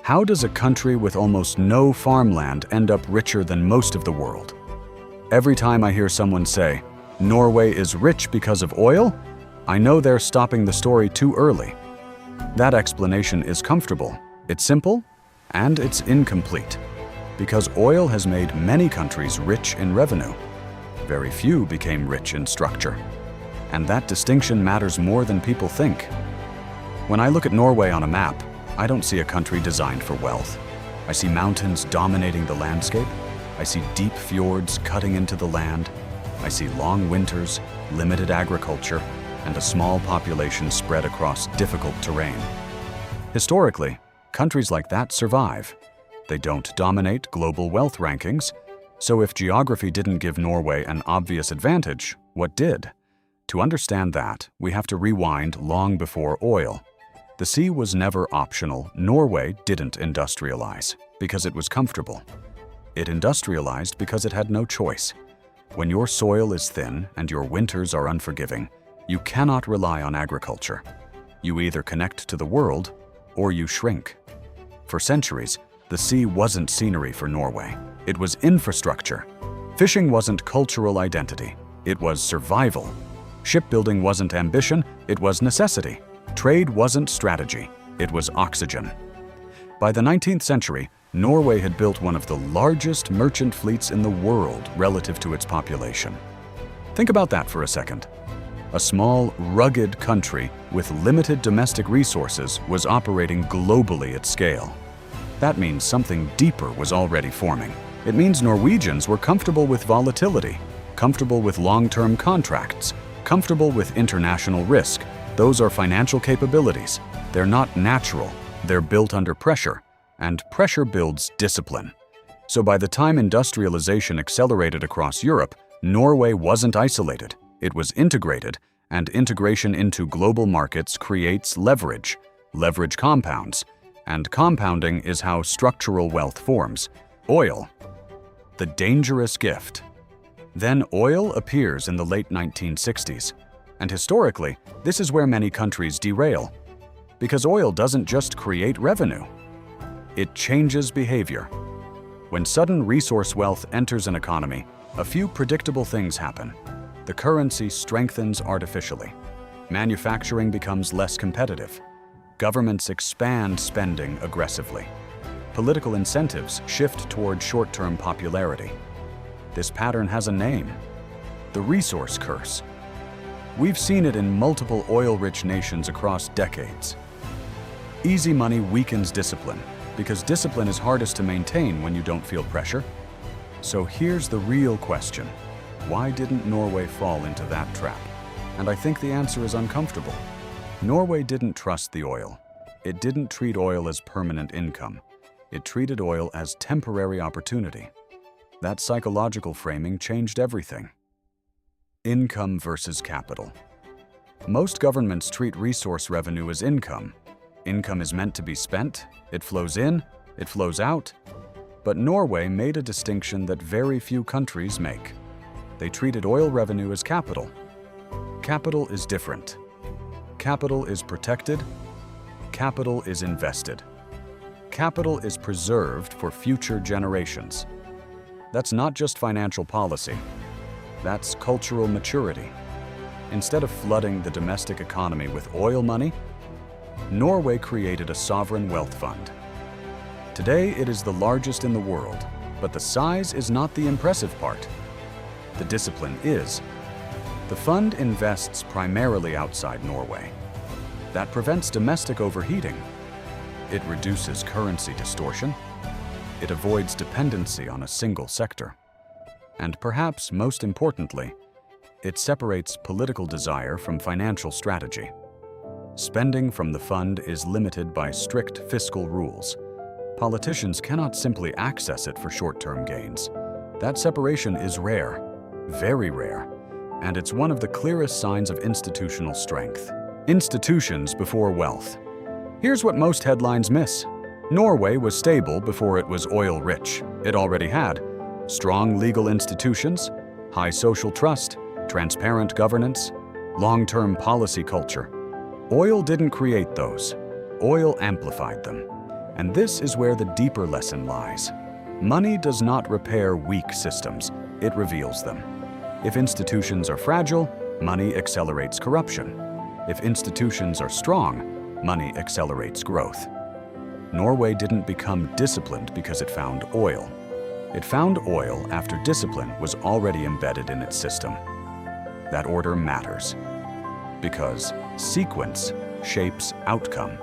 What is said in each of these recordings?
How does a country with almost no farmland end up richer than most of the world? Every time I hear someone say, Norway is rich because of oil, I know they're stopping the story too early. That explanation is comfortable, it's simple, and it's incomplete. Because oil has made many countries rich in revenue. Very few became rich in structure. And that distinction matters more than people think. When I look at Norway on a map, I don't see a country designed for wealth. I see mountains dominating the landscape. I see deep fjords cutting into the land. I see long winters, limited agriculture, and a small population spread across difficult terrain. Historically, countries like that survive. They don't dominate global wealth rankings, so if geography didn't give Norway an obvious advantage, what did? To understand that, we have to rewind long before oil. The sea was never optional. Norway didn't industrialize because it was comfortable. It industrialized because it had no choice. When your soil is thin and your winters are unforgiving, you cannot rely on agriculture. You either connect to the world or you shrink. For centuries, the sea wasn't scenery for Norway. It was infrastructure. Fishing wasn't cultural identity. It was survival. Shipbuilding wasn't ambition. It was necessity. Trade wasn't strategy. It was oxygen. By the 19th century, Norway had built one of the largest merchant fleets in the world relative to its population. Think about that for a second. A small, rugged country with limited domestic resources was operating globally at scale. That means something deeper was already forming. It means Norwegians were comfortable with volatility, comfortable with long-term contracts, comfortable with international risk. Those are financial capabilities. They're not natural. They're built under pressure, and pressure builds discipline. So by the time industrialization accelerated across Europe, Norway wasn't isolated. It was integrated, and integration into global markets creates leverage. Leverage compounds, and compounding is how structural wealth forms. Oil, the dangerous gift. Then oil appears in the late 1960s. And historically, this is where many countries derail. Because oil doesn't just create revenue. It changes behavior. When sudden resource wealth enters an economy, a few predictable things happen. The currency strengthens artificially. Manufacturing becomes less competitive. Governments expand spending aggressively. Political incentives shift toward short-term popularity. This pattern has a name: the resource curse. We've seen it in multiple oil-rich nations across decades. Easy money weakens discipline, because discipline is hardest to maintain when you don't feel pressure. So here's the real question. Why didn't Norway fall into that trap? And I think the answer is uncomfortable. Norway didn't trust the oil. It didn't treat oil as permanent income. It treated oil as temporary opportunity. That psychological framing changed everything. Income versus capital. Most governments treat resource revenue as income. Income is meant to be spent, it flows in, it flows out. But Norway made a distinction that very few countries make. They treated oil revenue as capital. Capital is different. Capital is protected. Capital is invested. Capital is preserved for future generations. That's not just financial policy. That's cultural maturity. Instead of flooding the domestic economy with oil money, Norway created a sovereign wealth fund. Today, it is the largest in the world, but the size is not the impressive part. The discipline is. The fund invests primarily outside Norway. That prevents domestic overheating. It reduces currency distortion. It avoids dependency on a single sector. And perhaps most importantly, it separates political desire from financial strategy. Spending from the fund is limited by strict fiscal rules. Politicians cannot simply access it for short-term gains. That separation is rare, very rare, and it's one of the clearest signs of institutional strength. Institutions before wealth. Here's what most headlines miss. Norway was stable before it was oil-rich. It already had strong legal institutions, high social trust, transparent governance, long-term policy culture. Oil didn't create those. Oil amplified them. And this is where the deeper lesson lies. Money does not repair weak systems, it reveals them. If institutions are fragile, money accelerates corruption. If institutions are strong, money accelerates growth. Norway didn't become disciplined because it found oil. It found oil after discipline was already embedded in its system. That order matters, because sequence shapes outcome.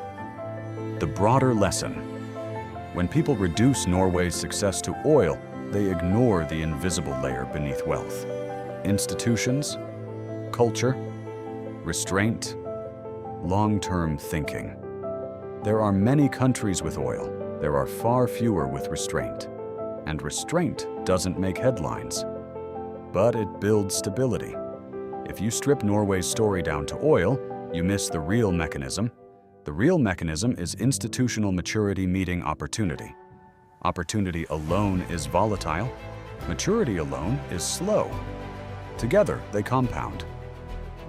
The broader lesson: when people reduce Norway's success to oil, they ignore the invisible layer beneath wealth. Institutions, culture, restraint, long-term thinking. There are many countries with oil. There are far fewer with restraint. And restraint doesn't make headlines, but it builds stability. If you strip Norway's story down to oil, you miss the real mechanism. The real mechanism is institutional maturity meeting opportunity. Opportunity alone is volatile. Maturity alone is slow. Together, they compound.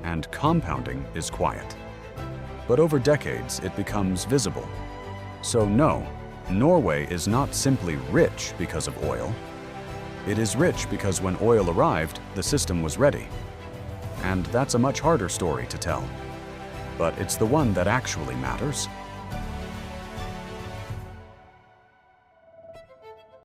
And compounding is quiet. But over decades, it becomes visible. So no, Norway is not simply rich because of oil. It is rich because when oil arrived, the system was ready. And that's a much harder story to tell. But it's the one that actually matters.